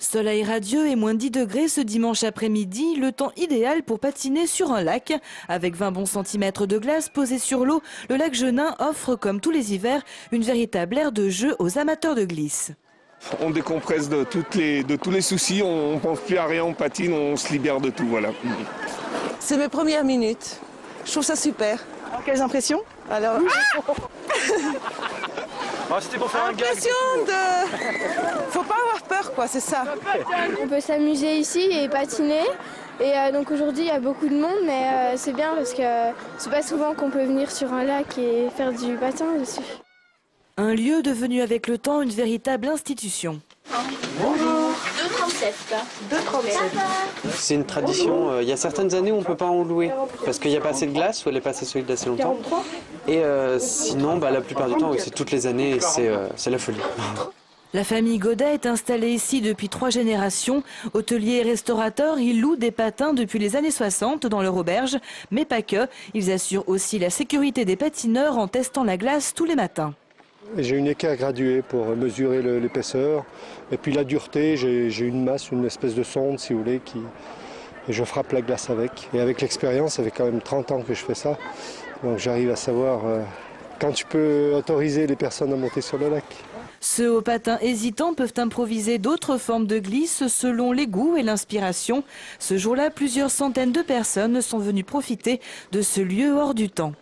Soleil radieux et moins 10 degrés ce dimanche après-midi, le temps idéal pour patiner sur un lac. Avec 20 bons centimètres de glace posés sur l'eau, le lac Genin offre, comme tous les hivers, une véritable aire de jeu aux amateurs de glisse. On décompresse de tous les soucis, on ne pense plus à rien, on patine, on se libère de tout, voilà. C'est mes premières minutes. Je trouve ça super. Alors, quelles impressions? Alors, C'était pour faire un gag. impression de... Faut pas avoir peur, quoi, c'est ça. On peut s'amuser ici et patiner. Et donc aujourd'hui, il y a beaucoup de monde, mais c'est bien parce que c'est pas souvent qu'on peut venir sur un lac et faire du patin dessus. Un lieu devenu avec le temps une véritable institution. Bonjour. 2,37. C'est une tradition. Il y a certaines années où on ne peut pas en louer parce qu'il n'y a pas assez de glace ou elle est passée solide assez longtemps. Et sinon, la plupart du temps, oui, c'est toutes les années et c'est la folie. La famille Godet est installée ici depuis 3 générations. Hôteliers et restaurateurs, ils louent des patins depuis les années 60 dans leur auberge. Mais pas que, ils assurent aussi la sécurité des patineurs en testant la glace tous les matins. J'ai une équerre graduée pour mesurer l'épaisseur. Et puis la dureté, j'ai une masse, une espèce de sonde, si vous voulez, et je frappe la glace avec. Et avec l'expérience, ça fait quand même 30 ans que je fais ça. Donc j'arrive à savoir quand tu peux autoriser les personnes à monter sur le lac. Ceux aux patins hésitants peuvent improviser d'autres formes de glisse selon les goûts et l'inspiration. Ce jour-là, plusieurs centaines de personnes sont venues profiter de ce lieu hors du temps.